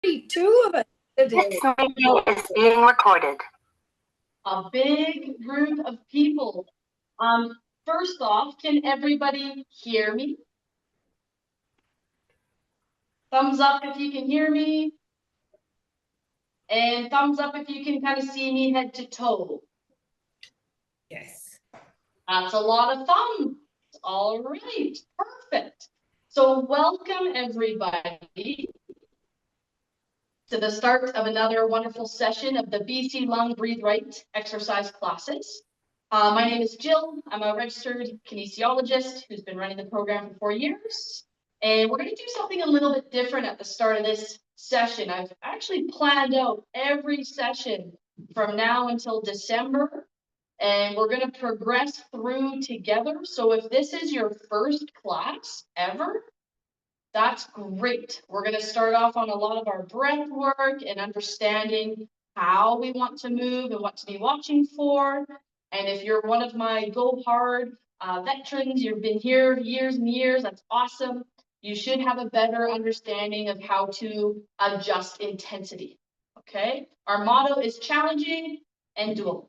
Two of us today. This meeting is being recorded. A big group of people. First off, can everybody hear me? Thumbs up if you can hear me. And thumbs up if you can kind of see me head to toe. Yes. That's a lot of thumbs. All right, perfect. So welcome everybody to the start of another wonderful session of the BC Lung Breathe Right exercise classes. My name is Jill. I'm a registered kinesiologist who's been running the program for 4 years. And we're going to do something a little bit different at the start of this session. I've actually planned out every session from now until December, and we're going to progress through together. So if this is your first class ever, that's great. We're going to start off on a lot of our breath work and understanding how we want to move and what to be watching for. And if you're one of my Go Hard veterans, you've been here years and years, that's awesome. You should have a better understanding of how to adjust intensity, okay? Our motto is challenging and doable.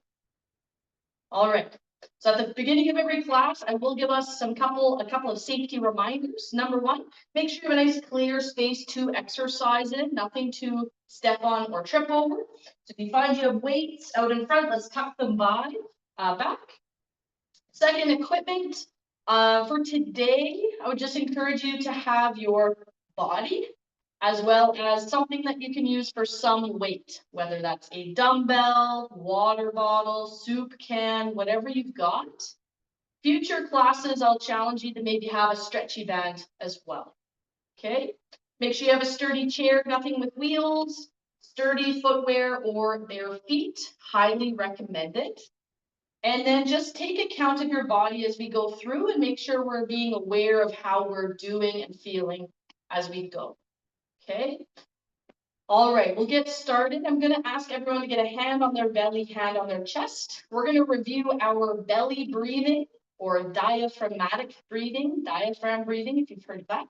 All right. So at the beginning of every class, I will give us a couple of safety reminders. Number one, make sure you have a nice clear space to exercise in, nothing to step on or trip over. So if you find you have weights out in front, let's tuck them back. Second, equipment. For today, I would just encourage you to have your body as well as something that you can use for some weight, whether that's a dumbbell, water bottle, soup can, whatever you've got. Future classes, I'll challenge you to maybe have a stretchy band as well, okay? Make sure you have a sturdy chair, nothing with wheels, sturdy footwear or bare feet, highly recommended. And then just take account of your body as we go through and make sure we're being aware of how we're doing and feeling as we go. Okay. All right, we'll get started. I'm going to ask everyone to get a hand on their belly, hand on their chest. We're going to review our belly breathing or diaphragmatic breathing, diaphragm breathing, if you've heard of that.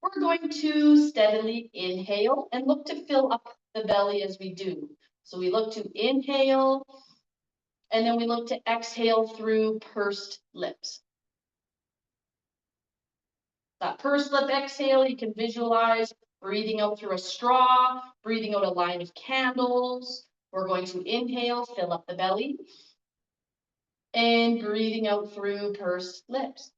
We're going to steadily inhale and look to fill up the belly as we do. So we look to inhale, and then we look to exhale through pursed lips. That pursed lip exhale, you can visualize breathing out through a straw, breathing out a line of candles. We're going to inhale, fill up the belly, and breathing out through pursed lips.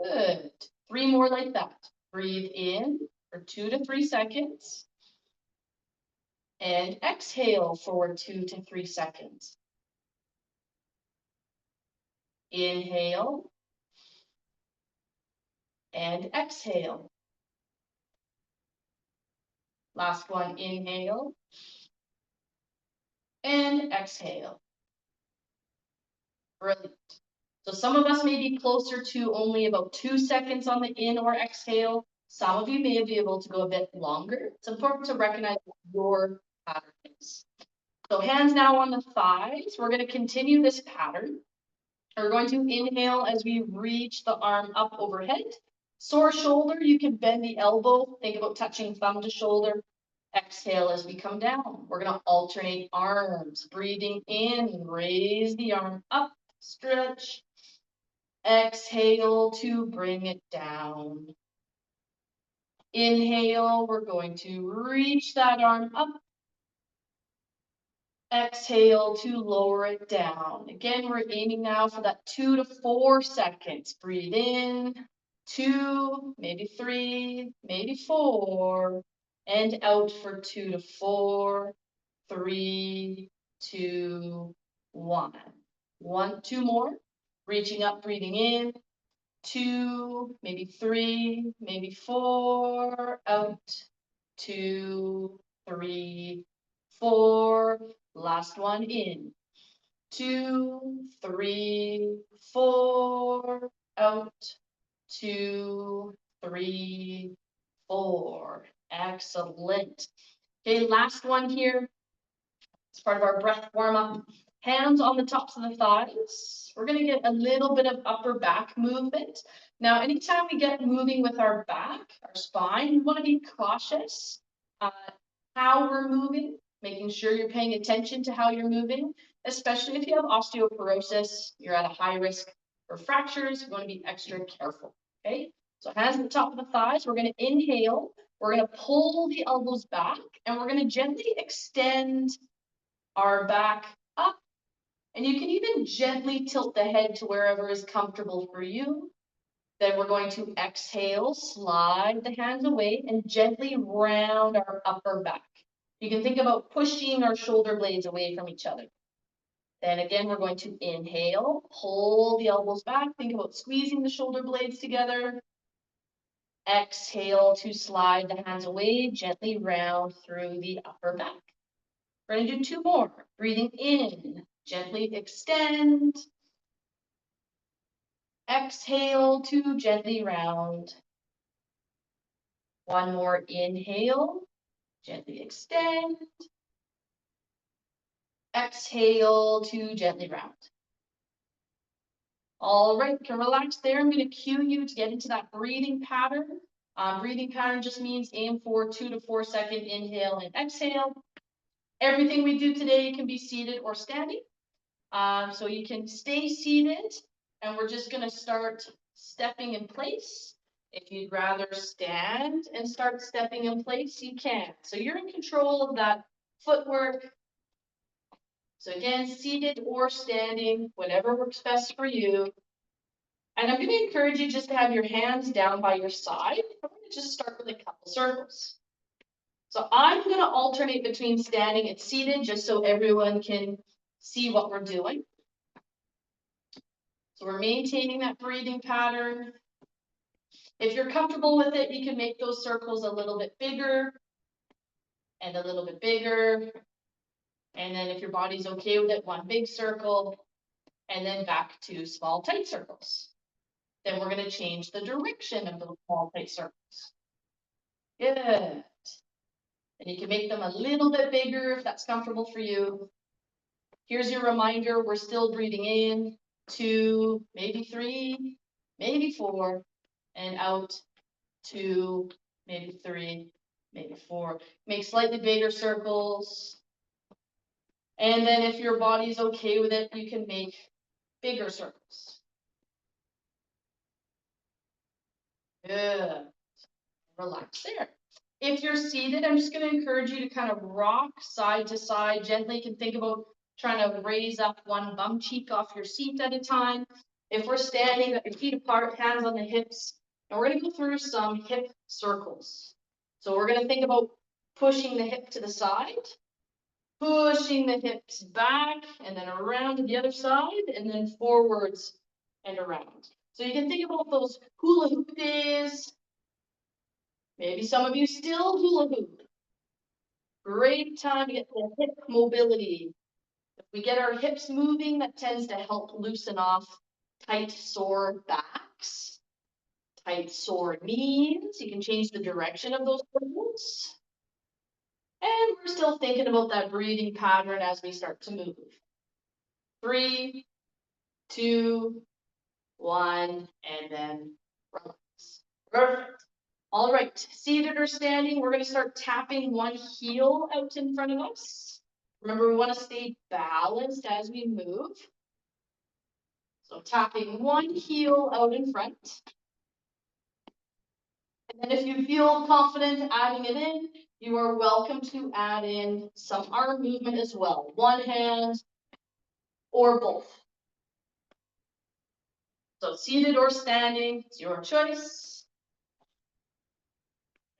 Good. 3 more like that. Breathe in for 2 to 3 seconds. And exhale for 2 to 3 seconds. Inhale. And exhale. Last one, inhale. And exhale. Brilliant. So some of us may be closer to only about 2 seconds on the in or exhale. Some of you may be able to go a bit longer. It's important to recognize what your pattern is. So hands now on the thighs. We're going to continue this pattern. We're going to inhale as we reach the arm up overhead. Sore shoulder, you can bend the elbow. Think about touching thumb to shoulder. Exhale as we come down. We're going to alternate arms. Breathing in, raise the arm up, stretch. Exhale to bring it down. Inhale, we're going to reach that arm up. Exhale to lower it down. Again, we're aiming now for that 2 to 4 seconds. Breathe in, 2, maybe 3, maybe 4, and out for 2 to 4, 3, 2, 1. 2 more. Reaching up, breathing in, 2, maybe 3, maybe 4, out, 2, 3, 4. Last one in, 2, 3, 4, out, 2, 3, 4. Excellent. Okay, last one here. It's part of our breath warm-up. Hands on the tops of the thighs. We're going to get a little bit of upper back movement. Now, anytime we get moving with our back, our spine, we want to be cautious how we're moving, making sure you're paying attention to how you're moving, especially if you have osteoporosis, you're at a high risk for fractures, you want to be extra careful, okay? So hands at the top of the thighs, we're going to inhale, we're going to pull the elbows back, and we're going to gently extend our back up. And you can even gently tilt the head to wherever is comfortable for you. Then we're going to exhale, slide the hands away, and gently round our upper back. You can think about pushing our shoulder blades away from each other. Then again, we're going to inhale, pull the elbows back, think about squeezing the shoulder blades together. Exhale to slide the hands away, gently round through the upper back. We're going to do 2 more. Breathing in, gently extend. Exhale to gently round. 1 more inhale, gently extend. Exhale to gently round. All right, you can relax there. I'm going to cue you to get into that breathing pattern. Breathing pattern just means aim for 2 to 4 second inhale and exhale. Everything we do today can be seated or standing. So you can stay seated, and we're just going to start stepping in place. If you'd rather stand and start stepping in place, you can. So you're in control of that footwork. So again, seated or standing, whatever works best for you. And I'm going to encourage you just to have your hands down by your side. I'm going to just start with a couple circles. So I'm going to alternate between standing and seated just so everyone can see what we're doing. So we're maintaining that breathing pattern. If you're comfortable with it, you can make those circles a little bit bigger and a little bit bigger. And then if your body's okay with it, 1 big circle, and then back to small, tight circles. Then we're going to change the direction of those small, tight circles. Good. And you can make them a little bit bigger if that's comfortable for you. Here's your reminder, we're still breathing in, 2, maybe 3, maybe 4, and out, 2, maybe 3, maybe 4. Make slightly bigger circles. And then if your body's okay with it, you can make bigger circles. Good. Relax there. If you're seated, I'm just going to encourage you to kind of rock side to side gently. You can think about trying to raise up 1 bum cheek off your seat at a time. If we're standing, got your feet apart, hands on the hips, and we're going to go through some hip circles. So we're going to think about pushing the hip to the side, pushing the hips back, and then around to the other side, and then forwards and around. So you can think about those hula hoop days. Maybe some of you still hula hoop. Great time to get the hip mobility. If we get our hips moving, that tends to help loosen off tight, sore backs, tight, sore knees. You can change the direction of those movements. And we're still thinking about that breathing pattern as we start to move. 3, 2, 1, and then relax. Perfect. All right, seated or standing, we're going to start tapping 1 heel out in front of us. Remember, we want to stay balanced as we move. So tapping 1 heel out in front. And then if you feel confident adding it in, you are welcome to add in some arm movement as well. 1 hand or both. So seated or standing, it's your choice.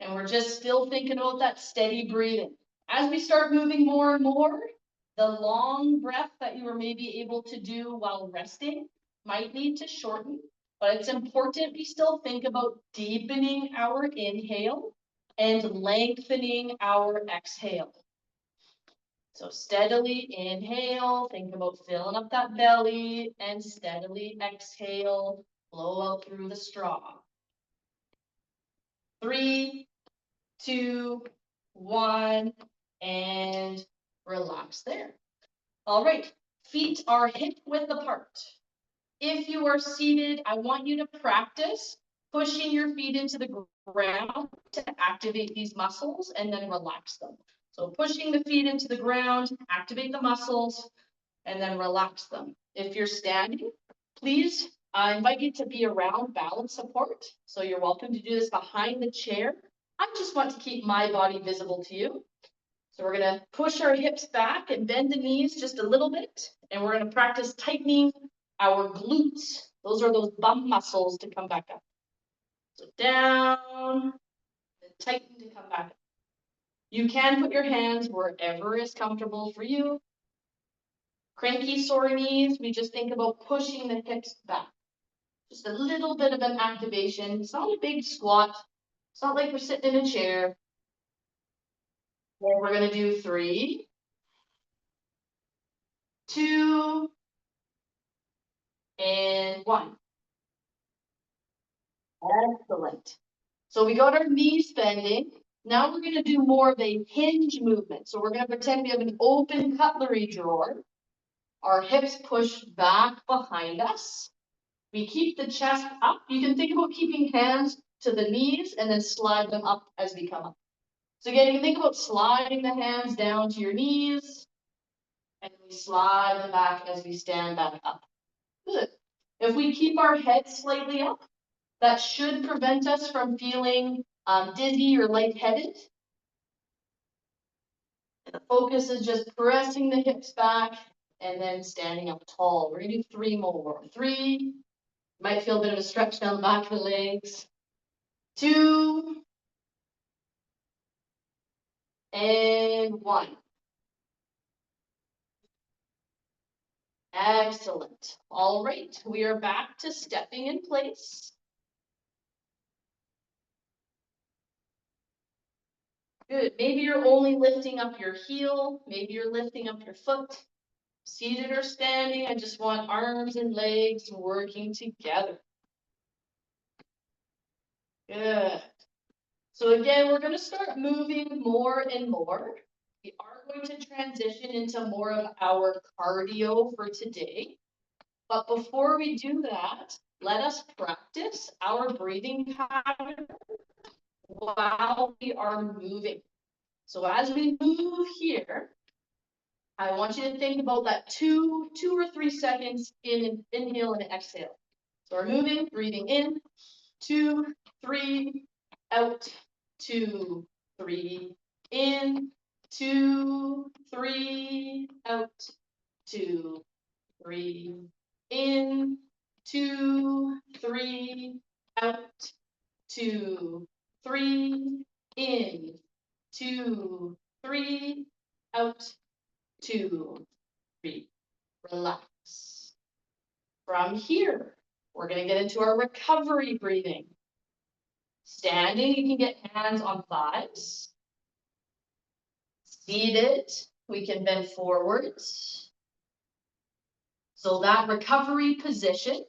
And we're just still thinking about that steady breathing. As we start moving more and more, the long breath that you were maybe able to do while resting might need to shorten, but it's important we still think about deepening our inhale and lengthening our exhale. So steadily inhale, think about filling up that belly, and steadily exhale, blow out through the straw. 3, 2, 1, and relax there. All right, feet are hip width apart. If you are seated, I want you to practice pushing your feet into the ground to activate these muscles and then relax them. So pushing the feet into the ground, activate the muscles, and then relax them. If you're standing, please, I invite you to be around balance support. So you're welcome to do this behind the chair. I just want to keep my body visible to you. So we're gonna push our hips back and bend the knees just a little bit. And we're gonna practice tightening our glutes. Those are those bum muscles to come back up. So down, and tighten to come back up. You can put your hands wherever is comfortable for you. Cranky, sore knees, we just think about pushing the hips back. Just a little bit of an activation. It's not a big squat. It's not like we're sitting in a chair. And we're gonna do 3, 2, and 1. Excellent. So we got our knees bending. Now we're gonna do more of a hinge movement. So we're gonna pretend we have an open cutlery drawer. Our hips push back behind us. We keep the chest up. You can think about keeping hands to the knees and then slide them up as we come up. So again, you can think about sliding the hands down to your knees and we slide them back as we stand back up. Good. If we keep our head slightly up, that should prevent us from feeling dizzy or lightheaded. The focus is just pressing the hips back and then standing up tall. We're gonna do 3 more. 3, might feel a bit of a stretch down the back of the legs. 2, and 1. Excellent. All right, we are back to stepping in place. Good. Maybe you're only lifting up your heel. Maybe you're lifting up your foot. Seated or standing, I just want arms and legs working together. Good. So again, we're going to start moving more and more. We are going to transition into more of our cardio for today. But before we do that, let us practice our breathing pattern while we are moving. So as we move here, I want you to think about that 2 or 3 seconds inhale and exhale. So we're moving, breathing in, 2, 3, out, 2, 3, in, 2, 3, out, 2, 3, in, 2, 3, out, 2, 3, in, 2, 3, out, 2, 3. Relax. From here, we're going to get into our recovery breathing. Standing, you can get hands on thighs. Seated, we can bend forwards. So that recovery position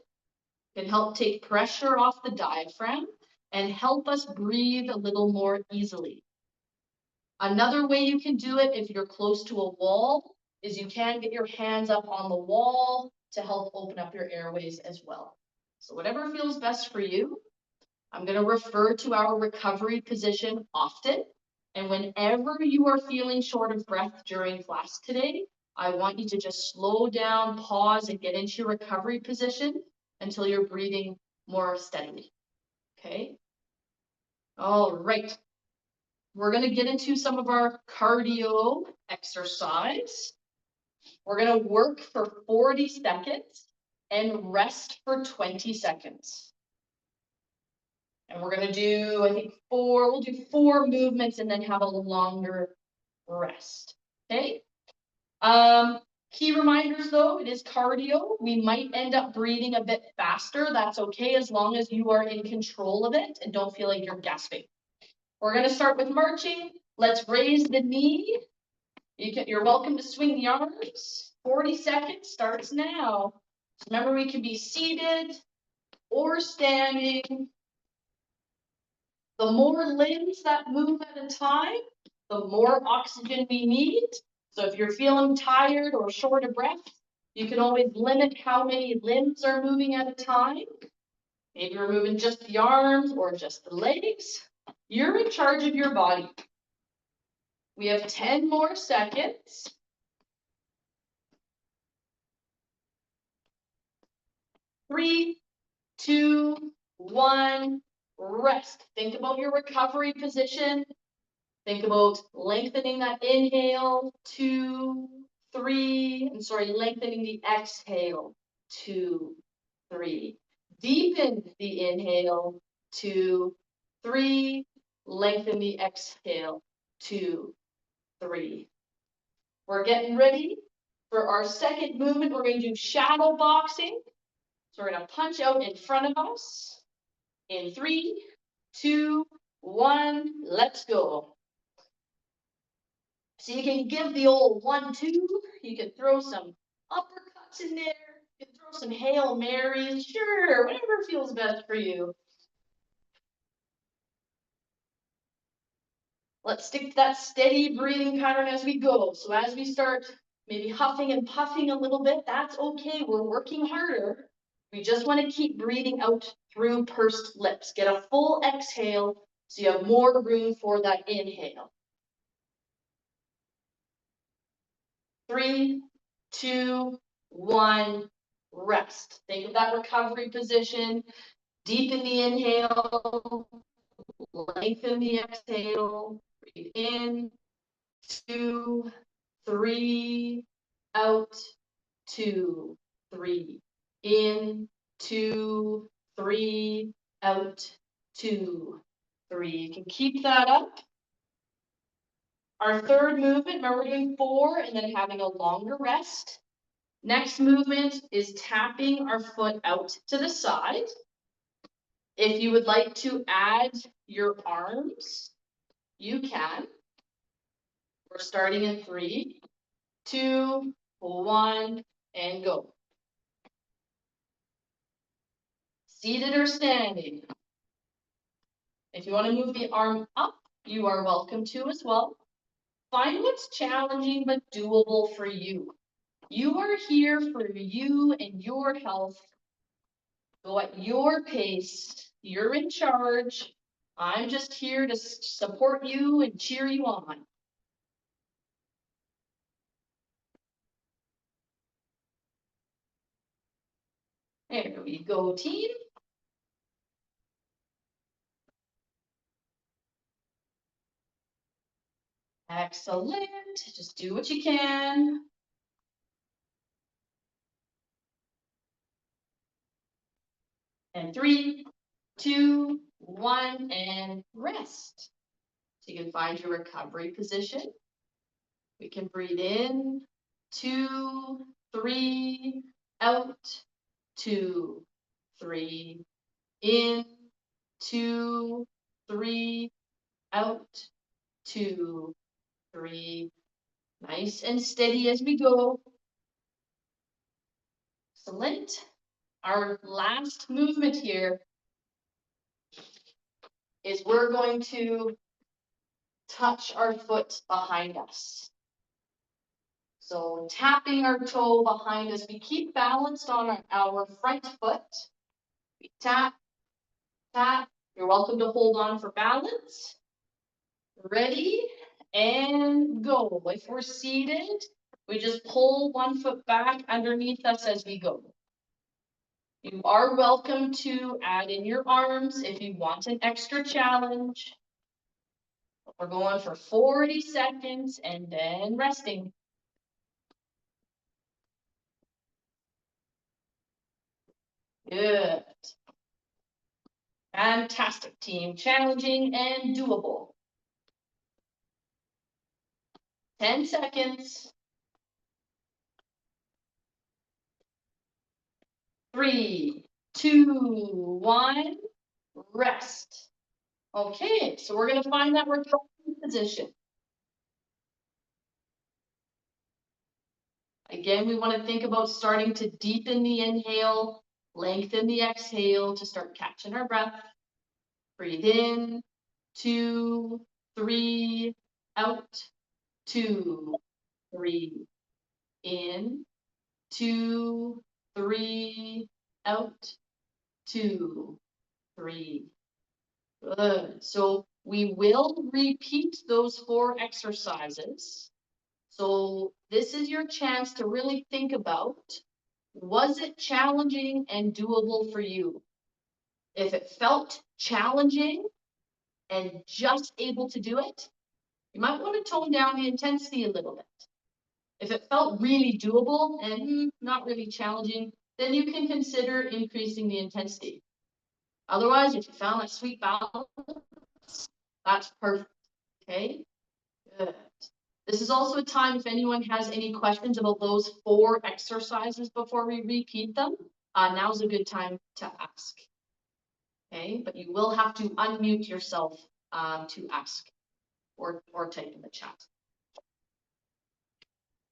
can help take pressure off the diaphragm and help us breathe a little more easily. Another way you can do it if you're close to a wall is you can get your hands up on the wall to help open up your airways as well. So whatever feels best for you. I'm going to refer to our recovery position often. And whenever you are feeling short of breath during class today, I want you to just slow down, pause, and get into your recovery position until you're breathing more steadily. Okay? All right. We're going to get into some of our cardio exercise. We're going to work for 40 seconds and rest for 20 seconds. And we're going to do, I think, we'll do 4 movements and then have a longer rest. Okay? Key reminders though, it is cardio. We might end up breathing a bit faster. That's okay as long as you are in control of it and don't feel like you're gasping. We're going to start with marching. Let's raise the knee. You're welcome to swing the arms. 40 seconds starts now. Remember, we can be seated or standing. The more limbs that move at a time, the more oxygen we need. So if you're feeling tired or short of breath, You can always limit how many limbs are moving at a time. Maybe we're moving just the arms or just the legs. You're in charge of your body. We have 10 more seconds. 3, 2, 1, rest. Think about your recovery position. Think about lengthening that inhale, 2, 3, and sorry, lengthening the exhale, 2, 3. Deepen the inhale, 2, 3, lengthen the exhale, 2, 3. We're getting ready for our second movement. We're going to do shadow boxing. So we're going to punch out in front of us in 3, 2, 1, let's go. So you can give the old 1-2, you can throw some uppercuts in there, you can throw some Hail Marys, sure, whatever feels best for you. Let's stick to that steady breathing pattern as we go. So as we start maybe huffing and puffing a little bit, that's okay, we're working harder. We just want to keep breathing out through pursed lips. Get a full exhale so you have more room for that inhale. 3, 2, 1, rest. Think of that recovery position. Deepen the inhale, lengthen the exhale. Breathe in, 2, 3, out, 2, 3, in, 2, 3, out, 2, 3. You can keep that up. Our third movement, remember we're doing 4 and then having a longer rest. Next movement is tapping our foot out to the side. If you would like to add your arms, you can. We're starting in 3, 2, 1, and go. Seated or standing. If you want to move the arm up, you are welcome to as well. Find what's challenging but doable for you. You are here for you and your health. Go at your pace. You're in charge. I'm just here to support you and cheer you on. There we go, team. Excellent. Just do what you can. And 3, 2, 1, and rest. So you can find your recovery position. We can breathe in, 2, 3, out, 2, 3, in, 2, 3, out, 2, 3. Nice and steady as we go. Excellent. Our last movement here is we're going to touch our foot behind us. So tapping our toe behind us, we keep balanced on our front foot. We tap, tap. You're welcome to hold on for balance. Ready and go. If we're seated, we just pull one foot back underneath us as we go. You are welcome to add in your arms if you want an extra challenge. We're going for 40 seconds and then resting. Good. Fantastic, team. Challenging and doable. 10 seconds. 3, 2, 1, rest. Okay, so we're going to find that recovery position. Again, we want to think about starting to deepen the inhale, lengthen the exhale to start catching our breath. Breathe in, 2, 3, out, 2, 3, in, 2, 3, out, 2, 3. Good. So we will repeat those 4 exercises. So this is your chance to really think about, was it challenging and doable for you? If it felt challenging and just able to do it, you might want to tone down the intensity a little bit. If it felt really doable and not really challenging, then you can consider increasing the intensity. Otherwise, if you found that sweet balance, that's perfect, okay? Good. This is also a time if anyone has any questions about those 4 exercises before we repeat them, now's a good time to ask. Okay, but you will have to unmute yourself to ask or type in the chat.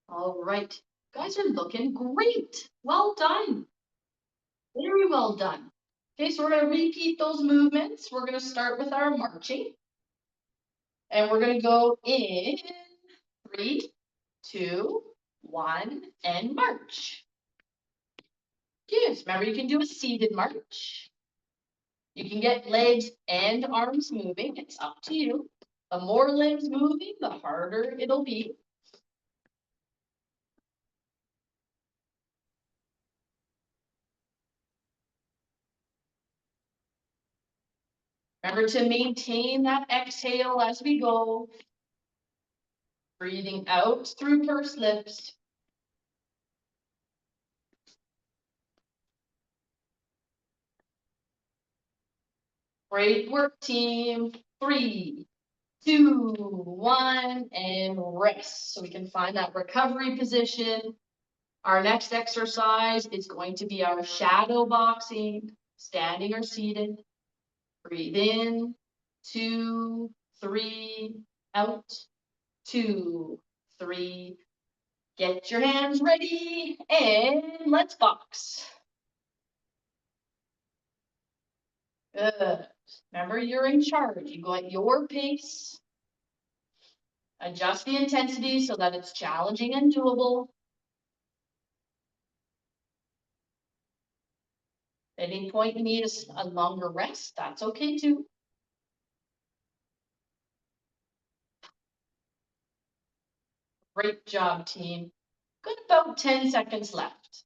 All right, guys are looking great. Well done. Very well done. Okay, so we're going to repeat those movements. We're going to start with our marching. And we're going to go in 3, 2, 1, and march. Good. Remember, you can do a seated march. You can get legs and arms moving. It's up to you. The more limbs moving, the harder it'll be. Remember to maintain that exhale as we go. Breathing out through pursed lips. Great work, team. 3, 2, 1, and rest. So we can find that recovery position. Our next exercise is going to be our shadow boxing, standing or seated. Breathe in, 2, 3, out, 2, 3. Get your hands ready and let's box. Good. Remember, you're in charge. You go at your pace. Adjust the intensity so that it's challenging and doable. At any point you need a longer rest, that's okay too. Great job, team. Good, about 10 seconds left.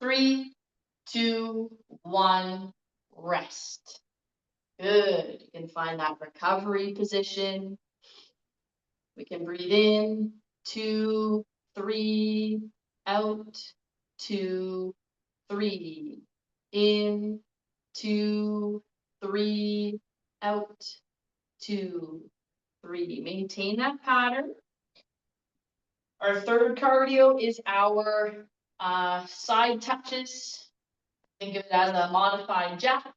Three, 2, 1, rest. Good. You can find that recovery position. We can breathe in, 2, 3, out, 2, 3, in, 2, 3, out, 2, 3. Maintain that pattern. Our third cardio is our side touches. Think of it as a modified jack.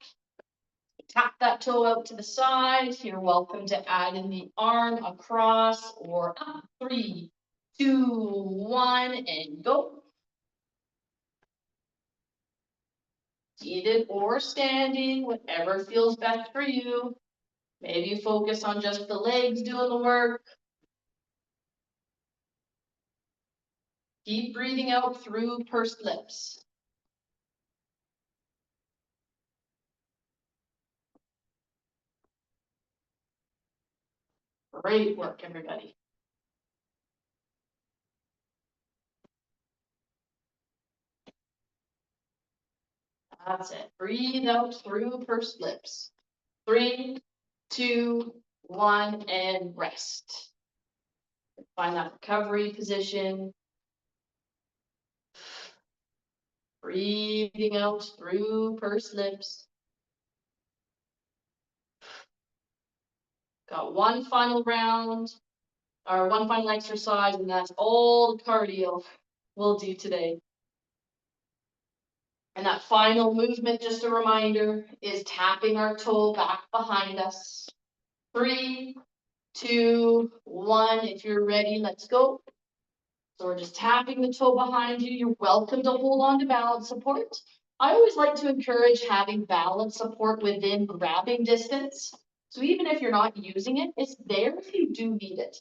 Tap that toe out to the side. You're welcome to add in the arm across or up. 3, 2, 1, and go. Seated or standing, whatever feels best for you. Maybe you focus on just the legs doing the work. Keep breathing out through pursed lips. Great work, everybody. That's it. Breathe out through pursed lips. 3, 2, 1, and rest. Find that recovery position. Breathing out through pursed lips. Got one final round, or one final exercise, and that's all the cardio we'll do today. And that final movement, just a reminder, is tapping our toe back behind us. 3, 2, 1. If you're ready, let's go. So we're just tapping the toe behind you. You're welcome to hold on to balance support. I always like to encourage having balance support within grabbing distance. So even if you're not using it, it's there if you do need it.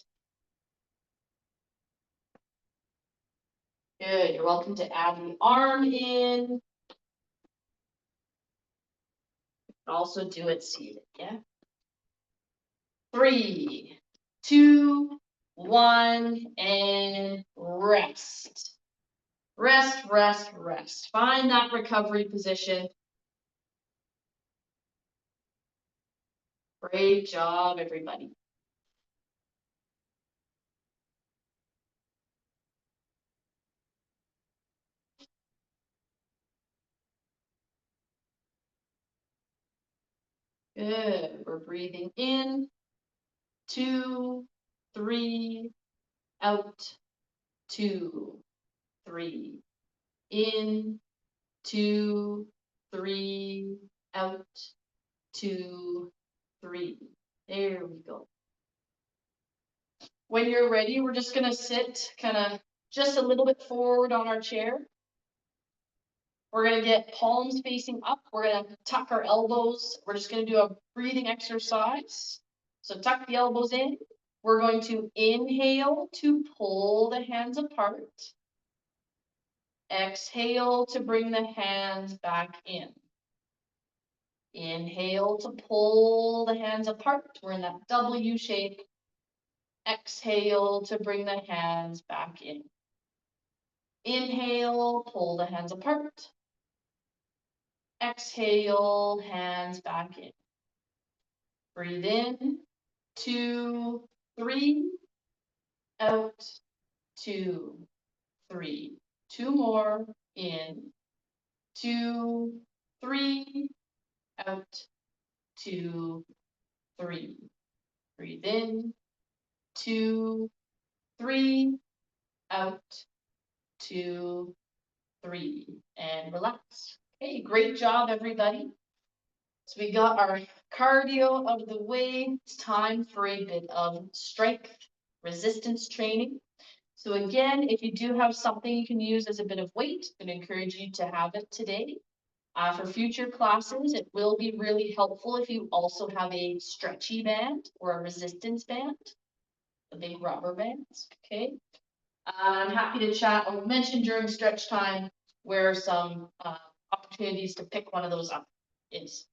Good, you're welcome to add the arm in. Also do it seated, yeah? 3, 2, 1, and rest. Rest, rest, rest. Find that recovery position. Great job, everybody. Good, we're breathing in, 2, 3, out, 2, 3, in, 2, 3, out, 2, 3. There we go. When you're ready, we're just gonna sit kind of just a little bit forward on our chair. We're gonna get palms facing up. We're gonna tuck our elbows. We're just gonna do a breathing exercise. So tuck the elbows in. We're going to inhale to pull the hands apart. Exhale to bring the hands back in. Inhale to pull the hands apart. We're in that W shape. Exhale to bring the hands back in. Inhale, pull the hands apart. Exhale, hands back in. Breathe in, 2, 3, out, 2, 3. 2 more, in, 2, 3, out, 2, 3. Breathe in, 2, 3, out, 2, 3, and relax. Okay, great job, everybody. So we got our cardio out of the way. It's time for a bit of strength resistance training. So again, if you do have something you can use as a bit of weight, I'm going to encourage you to have it today. For future classes, it will be really helpful if you also have a stretchy band or a resistance band, the big rubber bands, okay? I'm happy to chat or mention during stretch time where some opportunities to pick one of those up is.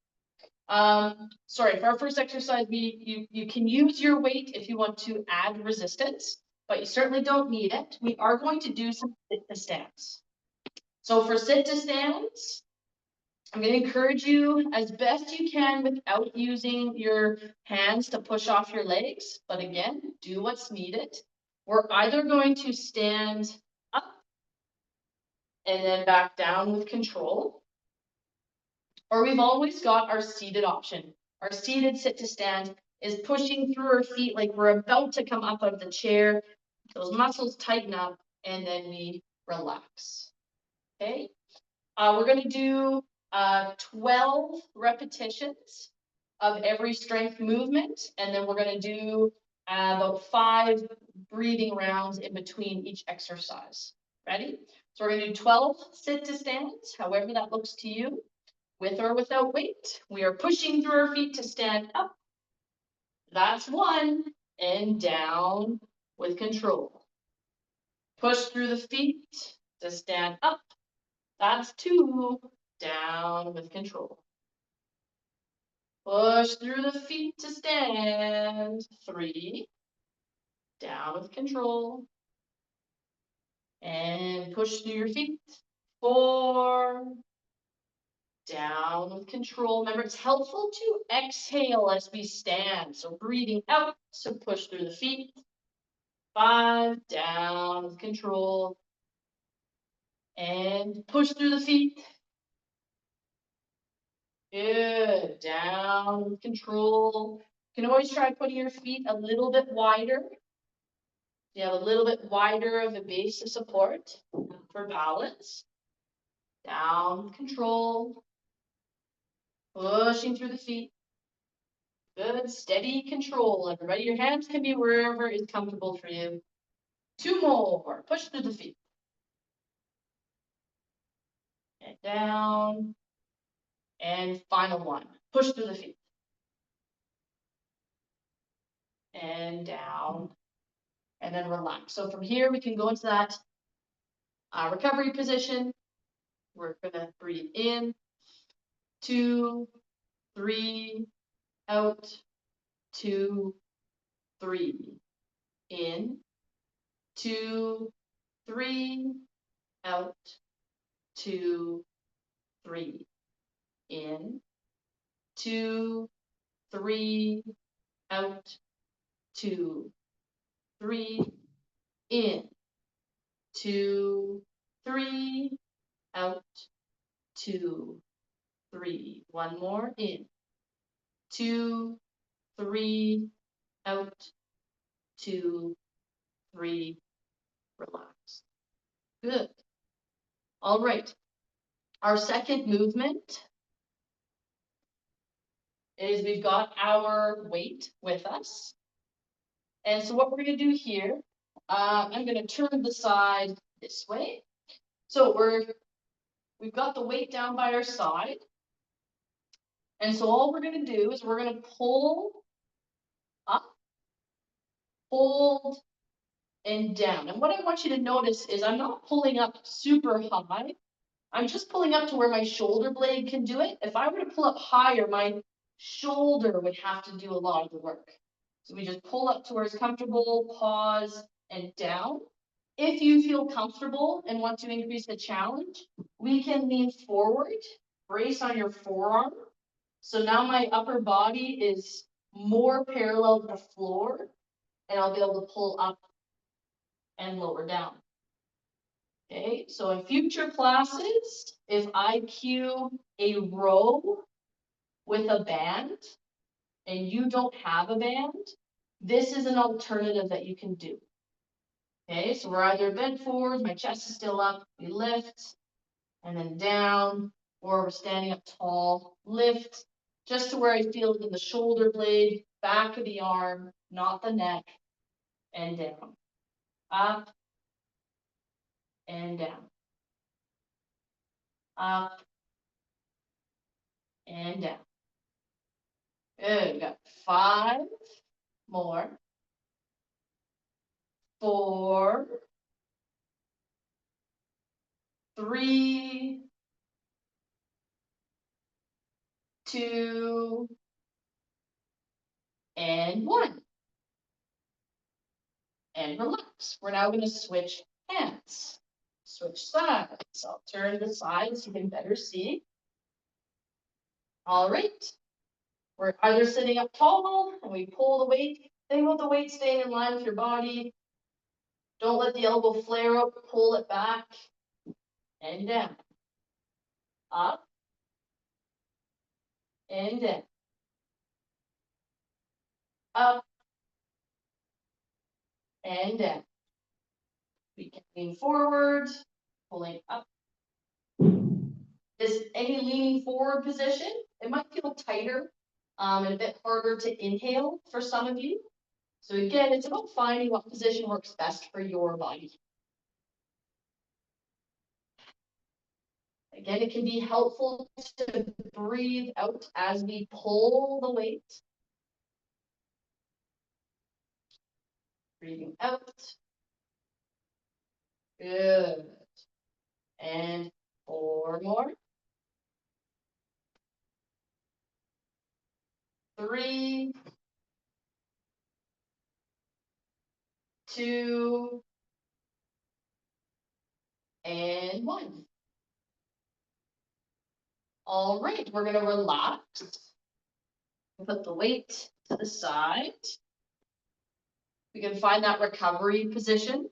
Sorry, for our first exercise, you can use your weight if you want to add resistance, but you certainly don't need it. We are going to do some sit to stands. So for sit to stands, I'm going to encourage you as best you can without using your hands to push off your legs. But again, do what's needed. We're either going to stand up and then back down with control, or we've always got our seated option. Our seated sit to stand is pushing through our feet like we're about to come up out of the chair. Those muscles tighten up and then we relax. Okay, we're going to do 12 repetitions of every strength movement, and then we're going to do about 5 breathing rounds in between each exercise. Ready? So we're going to do 12 sit to stands, however that looks to you, with or without weight. We are pushing through our feet to stand up. That's 1, and down with control. Push through the feet to stand up. That's 2, down with control. Push through the feet to stand. 3, down with control. And push through your feet. 4, down with control. Remember, it's helpful to exhale as we stand. So breathing out, so push through the feet. 5, down with control. And push through the feet. Good, down with control. You can always try putting your feet a little bit wider. You have a little bit wider of a base of support for balance. Down with control. Pushing through the feet. Good, steady control, everybody. Your hands can be wherever is comfortable for you. 2 more. Push through the feet. And down. And final 1. Push through the feet. and down, and then relax. So from here, we can go into that recovery position. We're gonna breathe in, 2, 3, out, 2, 3, in, 2, 3, out, 2, 3, in, 2, 3, out, 2, 3, in, 2, 3, out, 2, 3. One more, in, 2, 3, out, 2, 3, relax. Good. All right. Our second movement is we've got our weight with us. And so what we're going to do here, I'm going to turn the side this way. So we've got the weight down by our side. And so all we're going to do is we're going to pull up, hold, and down. And what I want you to notice is I'm not pulling up super high. I'm just pulling up to where my shoulder blade can do it. If I were to pull up higher, my shoulder would have to do a lot of the work. So we just pull up to where it's comfortable, pause, and down. If you feel comfortable and want to increase the challenge, we can lean forward, brace on your forearm. So now my upper body is more parallel to the floor, and I'll be able to pull up and lower down. Okay, so in future classes, if I cue a row with a band and you don't have a band, this is an alternative that you can do. Okay, so we're either bent forward, my chest is still up, we lift, and then down, or we're standing up tall, lift, just to where I feel it in the shoulder blade, back of the arm, not the neck, and down. Up, and down. Up, and down. Good, we got 5 more. 4, 3, 2, and 1. And relax. We're now going to switch hands. Switch sides. I'll turn the side so you can better see. All right. We're either sitting up tall and we pull the weight. Think about the weight staying in line with your body. Don't let the elbow flare up. Pull it back and down. Up and down. Up and down. We can lean forward, pulling up. Any leaning forward position, it might feel tighter and a bit harder to inhale for some of you. So again, it's about finding what position works best for your body. Again, it can be helpful to breathe out as we pull the weight. Breathing out. Good. And 4 more. 3, 2, and 1. All right, we're going to relax. Put the weight to the side. We can find that recovery position.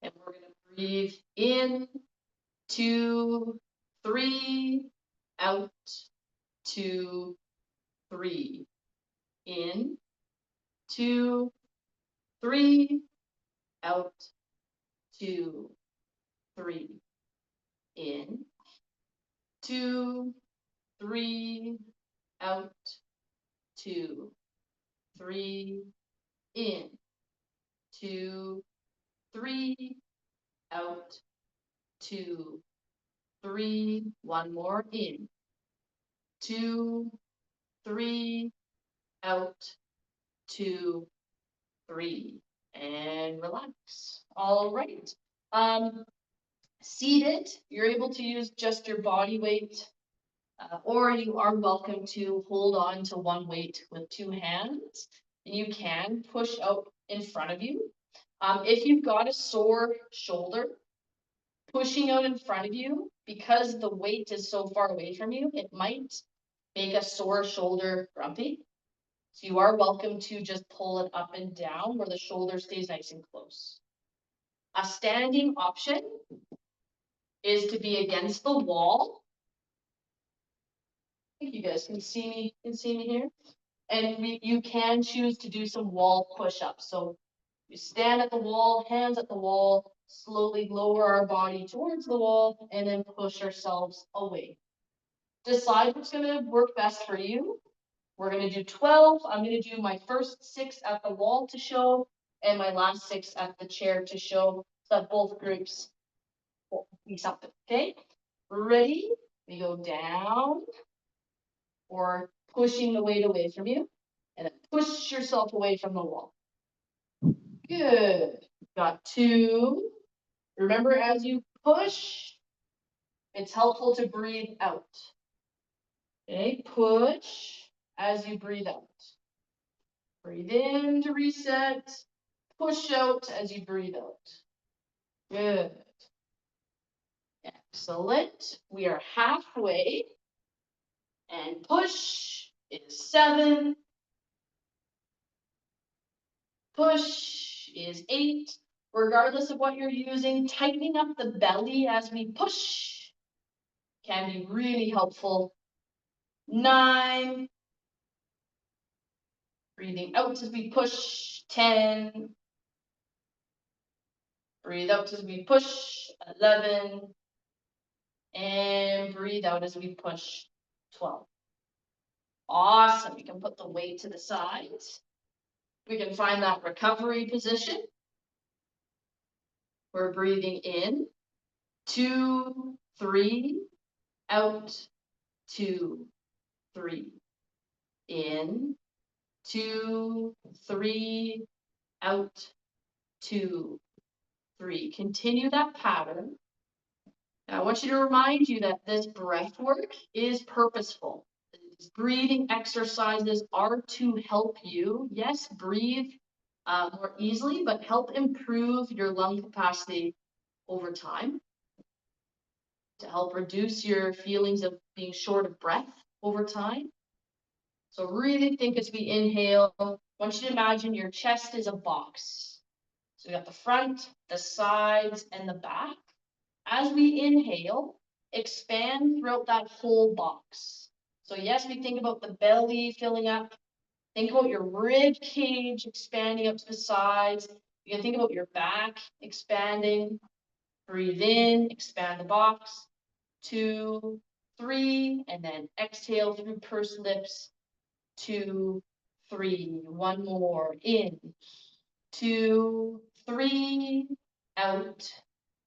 And we're going to breathe in, 2, 3, out, 2, 3. In, 2, 3, out, 2, 3. In, 2, 3, out, 2, 3. In, 2, 3, out, 2, 3. One more, in, 2, 3, out, 2, 3, and relax. All right. Seated, you're able to use just your body weight, or you are welcome to hold on to one weight with 2 hands. And you can push out in front of you. If you've got a sore shoulder, pushing out in front of you, because the weight is so far away from you, it might make a sore shoulder grumpy. So you are welcome to just pull it up and down where the shoulder stays nice and close. A standing option is to be against the wall. I think you guys can see me here. And you can choose to do some wall push-ups. So we stand at the wall, hands at the wall, slowly lower our body towards the wall, and then push ourselves away. Decide what's going to work best for you. We're going to do 12. I'm going to do my first 6 at the wall to show, and my last 6 at the chair to show, so that both groups will be something. Okay? Ready? We go down, or pushing the weight away from you, and then push yourself away from the wall. Good. Got 2. Remember, as you push, it's helpful to breathe out. Okay, push as you breathe out. Breathe in to reset. Push out as you breathe out. Good. Excellent. We are halfway. And push is 7. Push is 8. Regardless of what you're using, tightening up the belly as we push can be really helpful. 9. Breathing out as we push. 10. Breathe out as we push. 11. And breathe out as we push. 12. Awesome. You can put the weight to the sides. We can find that recovery position. We're breathing in. 2, 3. Out. 2, 3. In. 2, 3. Out. 2, 3. Continue that pattern. Now, I want you to remind you that this breath work is purposeful. These breathing exercises are to help you, yes, breathe more easily, but help improve your lung capacity over time, to help reduce your feelings of being short of breath over time. So really think as we inhale, I want you to imagine your chest is a box. So we got the front, the sides, and the back. As we inhale, expand throughout that whole box. So yes, we think about the belly filling up. Think about your rib cage expanding up to the sides. You can think about your back expanding. Breathe in, expand the box. 2, 3, and then exhale through pursed lips. 2, 3. One more. In. 2, 3. Out.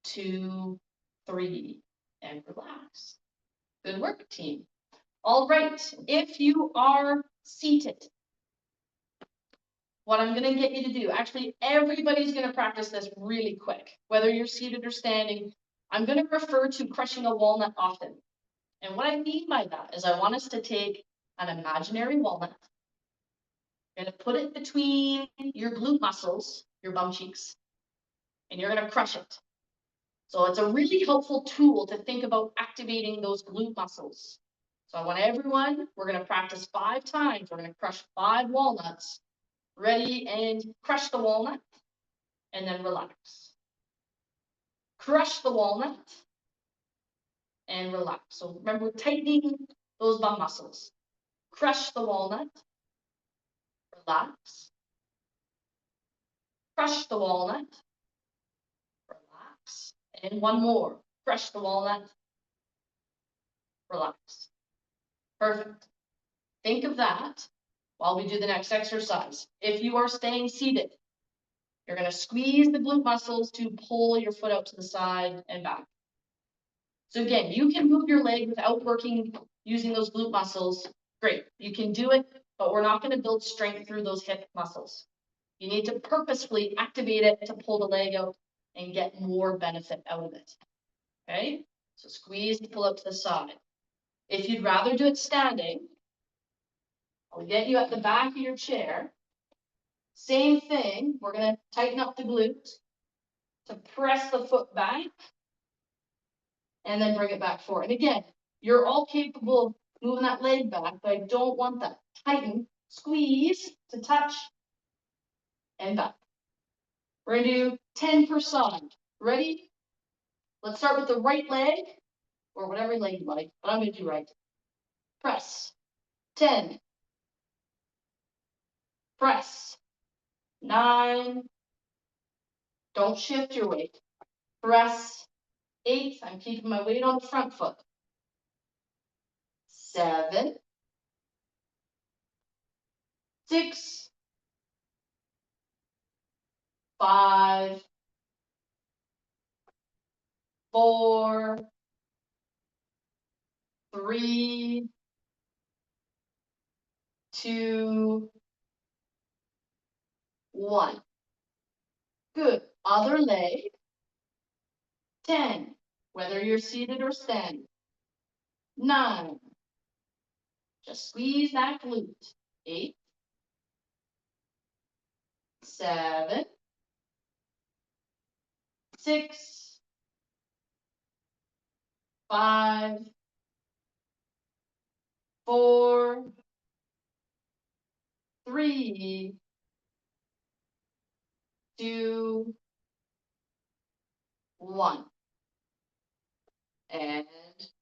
2, 3. And relax. Good work, team. All right. If you are seated, what I'm going to get you to do, actually, everybody's going to practice this really quick, whether you're seated or standing. I'm going to refer to crushing a walnut often. And what I mean by that is I want us to take an imaginary walnut. You're going to put it between your glute muscles, your bum cheeks, and you're going to crush it. So it's a really helpful tool to think about activating those glute muscles. So I want everyone, we're going to practice 5 times. We're going to crush 5 walnuts. Ready, and crush the walnut, and then relax. Crush the walnut, and relax. So remember, tightening those bum muscles. Crush the walnut, relax. Crush the walnut, relax. And one more. Crush the walnut, relax. Perfect. Think of that while we do the next exercise. If you are staying seated, you're going to squeeze the glute muscles to pull your foot out to the side and back. So again, you can move your leg without using those glute muscles. Great. You can do it but we're not going to build strength through those hip muscles. You need to purposefully activate it to pull the leg out and get more benefit out of it. Okay, so squeeze to pull out to the side. If you'd rather do it standing, I'll get you at the back of your chair. Same thing, we're going to tighten up the glute to press the foot back and then bring it back forward. And again, you're all capable of moving that leg back, but I don't want that. Tighten, squeeze to touch and back. We're going to do 10 per side. Ready? Let's start with the right leg, or whatever leg you like, but I'm going to do right. Press. 10. Press. 9. Don't shift your weight. Press. 8. I'm keeping my weight on the front foot. 7. 6. 5. 4. 3. 2. 1. Good. Other leg. 10. Whether you're seated or standing. 9. Just squeeze that glute. 8. 7. 6. 5. 4. 3. 2. 1. And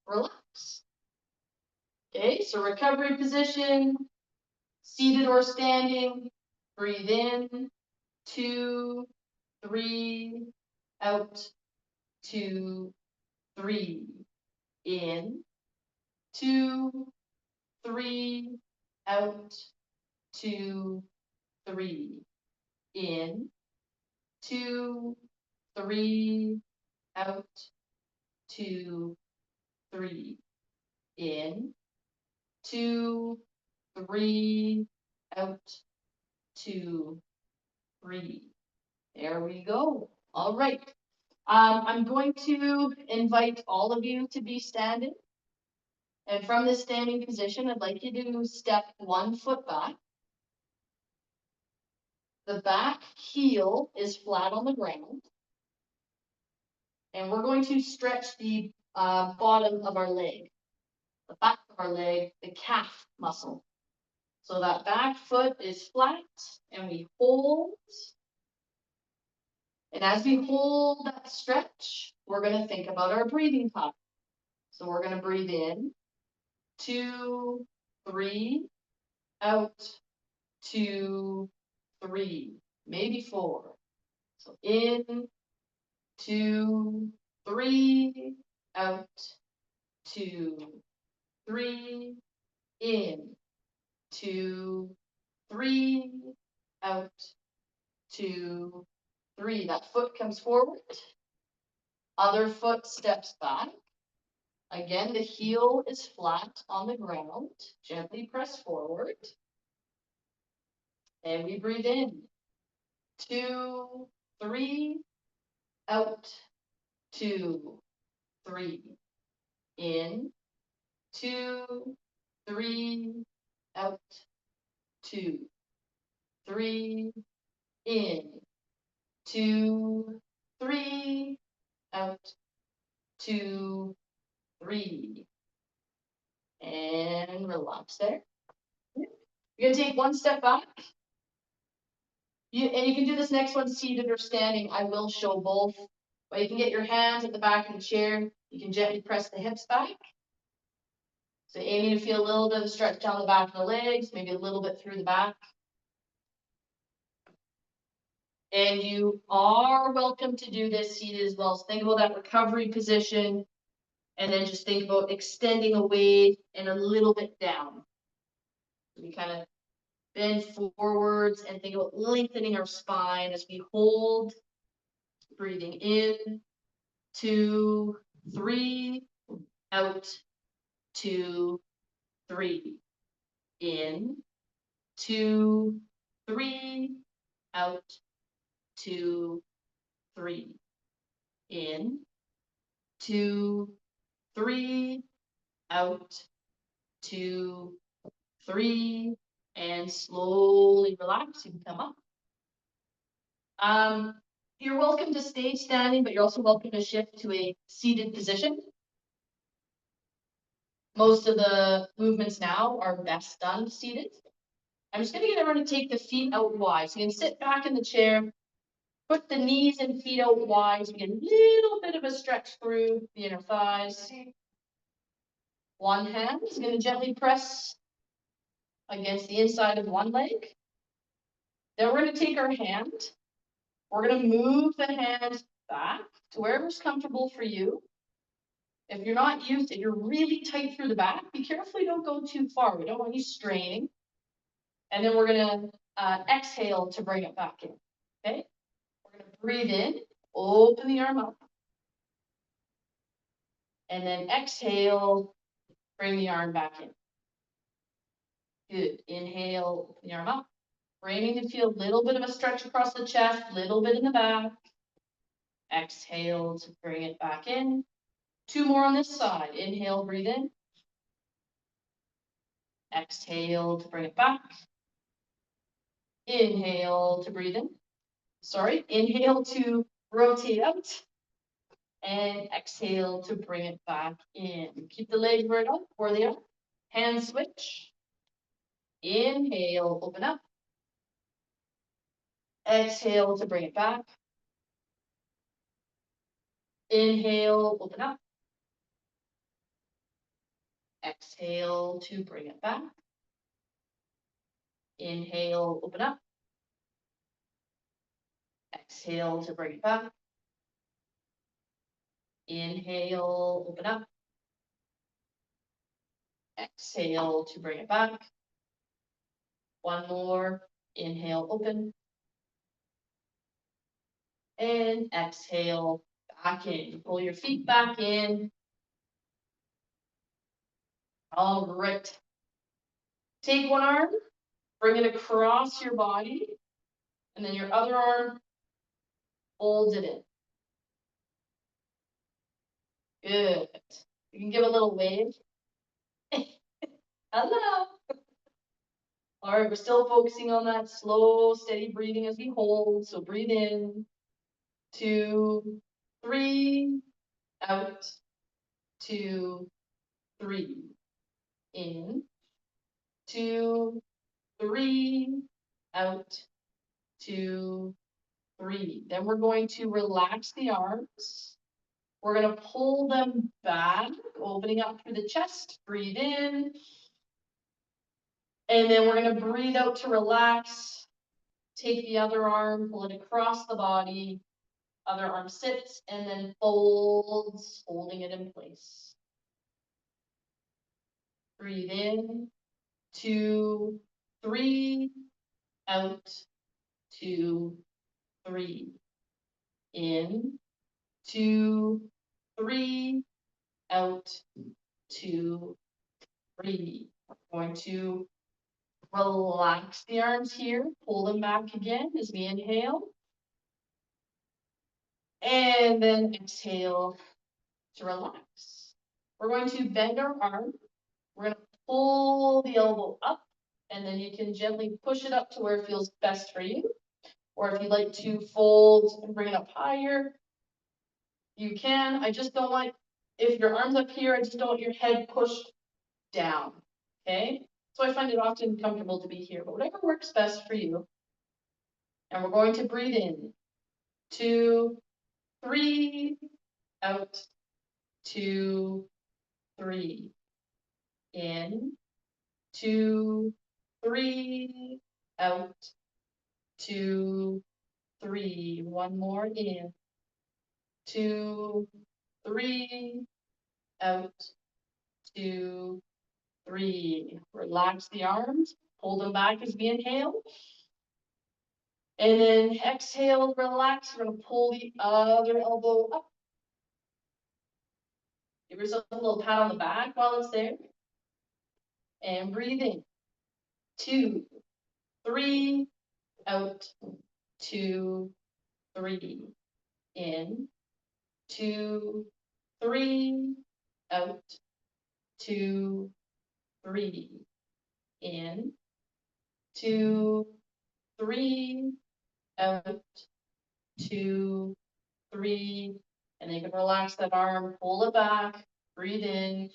relax. Okay, so recovery position, seated or standing. Breathe in. 2, 3. Out. 2, 3. In. 2, 3. Out. 2, 3. In. 2, 3. Out. 2, 3. In. 2, 3. Out. 2, 3. There we go. All right. I'm going to invite all of you to be standing. And from this standing position, I'd like you to step 1 foot back. The back heel is flat on the ground. And we're going to stretch the bottom of our leg, the back of our leg, the calf muscle. So that back foot is flat and we hold. And as we hold that stretch, we're going to think about our breathing pattern. So we're going to breathe in, 2, 3, out, 2, 3, maybe 4. So in, 2, 3, out, 2, 3, in, 2, 3, out, 2, 3. That foot comes forward. Other foot steps back. Again, the heel is flat on the ground. Gently press forward. And we breathe in. 2, 3, out, 2, 3. In, 2, 3, out, 2, 3. In, 2, 3, out, 2, 3. And relax there. You're gonna take 1 step back. And you can do this next one seated or standing. I will show both. But you can get your hands at the back of the chair. You can gently press the hips back. So aiming to feel a little bit of a stretch down the back of the legs, maybe a little bit through the back. And you are welcome to do this seated as well. So think about that recovery position. And then just think about extending away and a little bit down. We kind of bend forwards and think about lengthening our spine as we hold. Breathing in, 2, 3, out, 2, 3. In, 2, 3, out, 2, 3, in, 2, 3, out, 2, 3, and slowly relax. You can come up. You're welcome to stay standing, but you're also welcome to shift to a seated position. Most of the movements now are best done seated. I'm just going to get everyone to take the feet out wide. So you can sit back in the chair, put the knees and feet out wide. So you get a little bit of a stretch through the inner thighs. One hand is going to gently press against the inside of one leg. Then we're going to take our hand. We're going to move the hand back to wherever's comfortable for you. If you're not used, if you're really tight through the back, be careful you don't go too far. We don't want you straining. And then we're going to exhale to bring it back in. Okay? We're going to breathe in, open the arm up. And then exhale, bring the arm back in. Good. Inhale, open the arm up. We're aiming to feel a little bit of a stretch across the chest, a little bit in the back. Exhale to bring it back in. 2 more on this side. Inhale, breathe in. Exhale to bring it back. Inhale to breathe in. Sorry, inhale to rotate out. And exhale to bring it back in. Keep the legs right up where they are. Hand switch. Inhale, open up. Exhale to bring it back. Inhale, open up. Exhale to bring it back. Inhale, open up. Exhale to bring it back. Inhale, open up. Exhale to bring it back. One more. Inhale, open. And exhale, back in. Pull your feet back in. All right. Take one arm, bring it across your body, and then your other arm folds it in. Good. You can give a little wave. Hello. All right, we're still focusing on that slow, steady breathing as we hold. So breathe in, 2, 3, out, 2, 3, in, 2, 3, out, 2, 3. Then we're going to relax the arms. We're going to pull them back, opening up through the chest. Breathe in. And then we're going to breathe out to relax. Take the other arm, pull it across the body. Other arm sits and then folds, holding it in place. Breathe in, 2, 3, out, 2, 3. In, 2, 3, out, 2, 3. We're going to relax the arms here, pull them back again as we inhale. And then exhale to relax. We're going to bend our arm. We're going to pull the elbow up, and then you can gently push it up to where it feels best for you. Or if you'd like to fold and bring it up higher, you can. I just don't like, if your arm's up here, I just don't want your head pushed down, okay? So I find it often comfortable to be here, but whatever works best for you. And we're going to breathe in, 2, 3, out, 2, 3. In, 2, 3, out, 2, 3. One more in, 2, 3, out, 2, 3. Relax the arms, pull them back as we inhale. And then exhale, relax. We're going to pull the other elbow up. Give yourself a little pat on the back while it's there. And breathe in, 2, 3, out, 2, 3, in, 2, 3, out, 2, 3, in, 2, 3, out, 2, 3, and then you can relax that arm, pull it back, breathe in,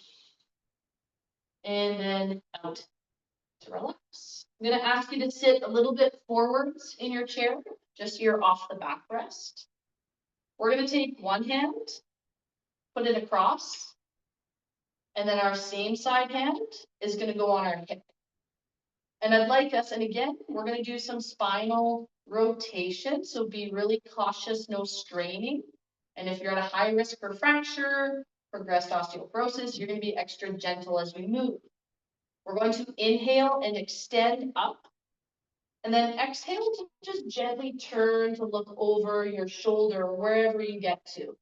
and then out to relax. I'm going to ask you to sit a little bit forwards in your chair, just so you're off the backrest. We're going to take one hand, put it across, and then our same side hand is going to go on our hip. And I'd like us, and again, we're going to do some spinal rotation, so be really cautious, no straining. And if you're at a high risk for fracture, progressed osteoporosis, you're going to be extra gentle as we move. We're going to inhale and extend up, and then exhale to just gently turn to look over your shoulder, wherever you get to.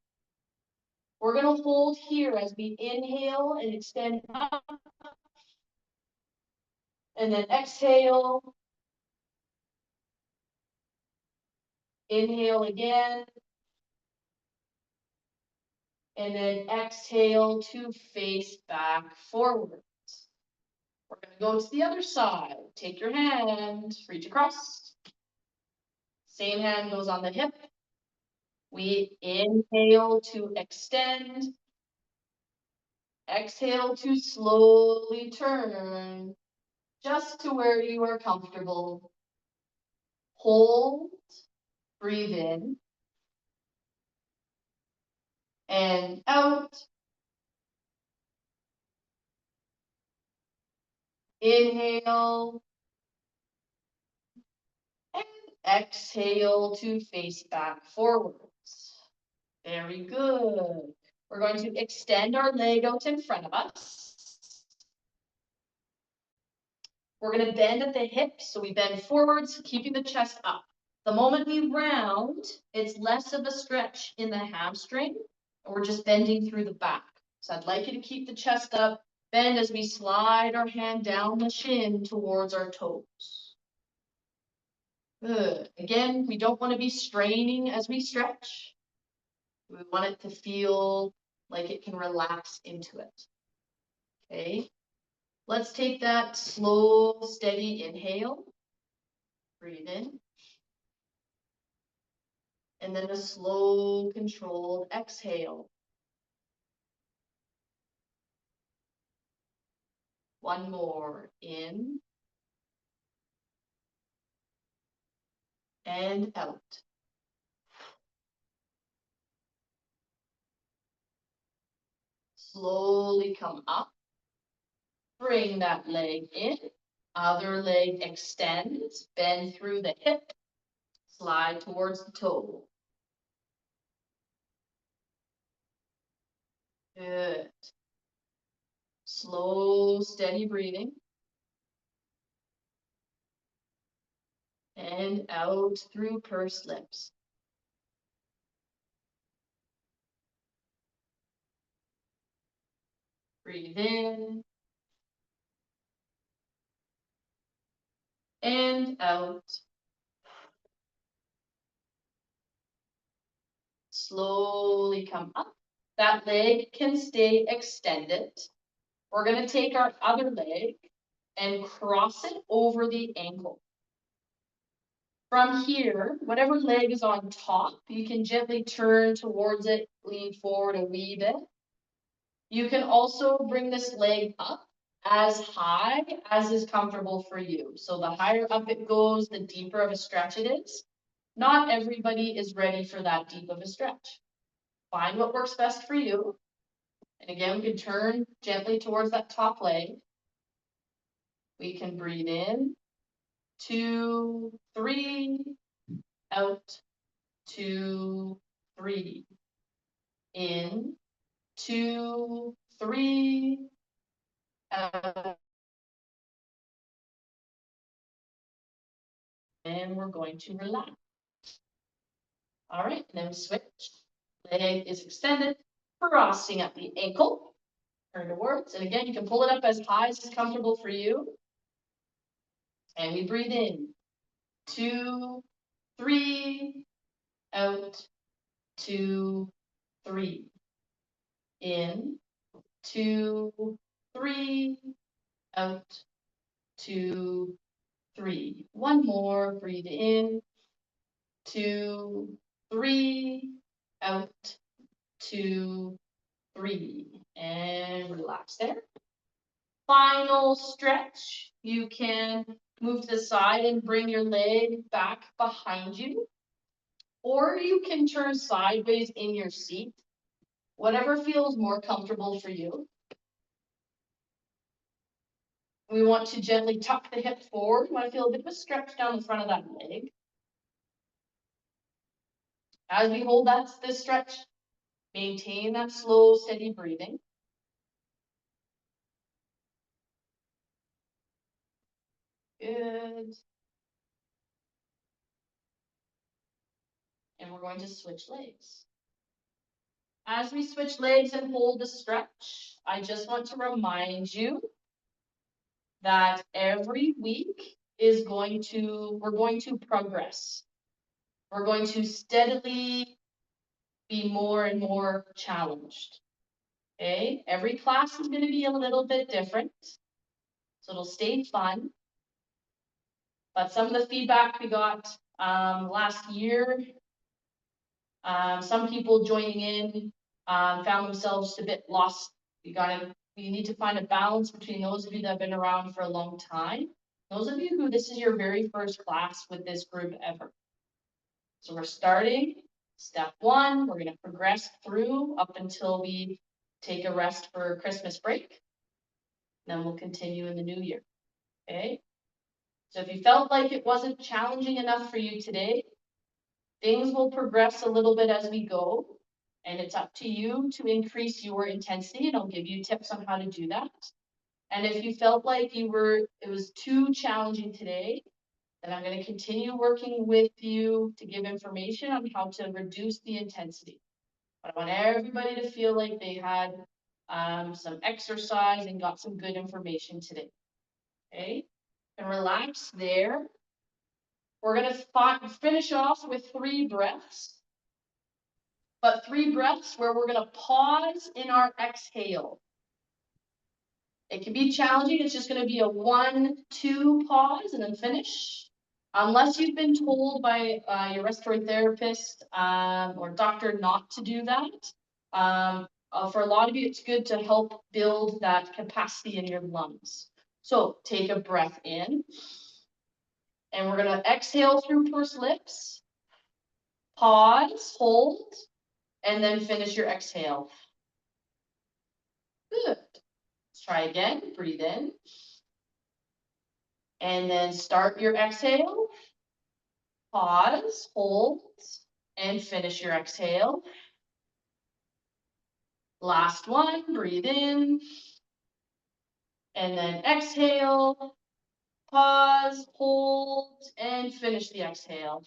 We're going to hold here as we inhale and extend up, and then exhale. Inhale again. And then exhale to face back forwards. We're going to go to the other side. Take your hand, reach across. Same hand goes on the hip. We inhale to extend. Exhale to slowly turn just to where you are comfortable. Hold, breathe in, and out. Inhale, and exhale to face back forwards. Very good. We're going to extend our leg out in front of us. We're going to bend at the hips, so we bend forwards, keeping the chest up. The moment we round, it's less of a stretch in the hamstring, and we're just bending through the back. So I'd like you to keep the chest up, bend as we slide our hand down the shin towards our toes. Good. Again, we don't want to be straining as we stretch. We want it to feel like it can relax into it. Okay. Let's take that slow, steady inhale. Breathe in. And then a slow, controlled exhale. One more. In. And out. Slowly come up. Bring that leg in. Other leg extends. Bend through the hip. Slide towards the toe. Good. Slow, steady breathing. And out through pursed lips. Breathe in. And out. Slowly come up. That leg can stay extended. We're going to take our other leg and cross it over the ankle. From here, whatever leg is on top, you can gently turn towards it, lean forward a wee bit. You can also bring this leg up as high as is comfortable for you. So the higher up it goes, the deeper of a stretch it is. Not everybody is ready for that deep of a stretch. Find what works best for you. And again, we can turn gently towards that top leg. We can breathe in, 2, 3, out, 2, 3, in, 2, 3, out. And we're going to relax. All right, and then we switch. Leg is extended, crossing up the ankle. Turn towards, and again, you can pull it up as high as is comfortable for you. And we breathe in. 2, 3, out, 2, 3. In, 2, 3, out, 2, 3. One more, breathe in, 2, 3, out, 2, 3. And relax there. Final stretch. You can move to the side and bring your leg back behind you. Or you can turn sideways in your seat. Whatever feels more comfortable for you. We want to gently tuck the hip forward. We want to feel a bit of a stretch down the front of that leg. As we hold this stretch, maintain that slow, steady breathing. Good. And we're going to switch legs. As we switch legs and hold the stretch, I just want to remind you that every week we're going to progress. We're going to steadily be more and more challenged. Okay, every class is going to be a little bit different, so it'll stay fun. But some of the feedback we got last year, some people joining in found themselves just a bit lost. You need to find a balance between those of you that have been around for a long time, those of you who this is your very first class with this group ever. So we're starting step 1. We're going to progress through up until we take a rest for Christmas break. Then we'll continue in the new year. Okay. So if you felt like it wasn't challenging enough for you today, things will progress a little bit as we go. And it's up to you to increase your intensity, and I'll give you tips on how to do that. And if you felt like it was too challenging today, then I'm going to continue working with you to give information on how to reduce the intensity. But I want everybody to feel like they had some exercise and got some good information today. Okay, and relax there. We're going to finish off with 3 breaths. But 3 breaths where we're going to pause in our exhale. It can be challenging. It's just going to be a 1, 2 pause and then finish. Unless you've been told by your respiratory therapist or doctor not to do that. For a lot of you, it's good to help build that capacity in your lungs. So take a breath in. And we're going to exhale through pursed lips. Pause, hold, and then finish your exhale. Good. Let's try again. Breathe in. And then start your exhale. Pause, hold, and finish your exhale. Last one. Breathe in. And then exhale. Pause, hold, and finish the exhale.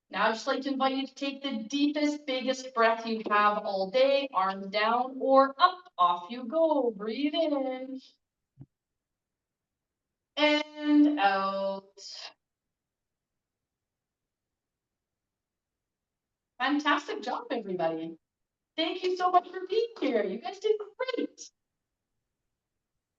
Now I'd just like to invite you to take the deepest, biggest breath you have all day. Arms down or up. Off you go. Breathe in. And out. Fantastic job, everybody. Thank you so much for being here. You guys did great.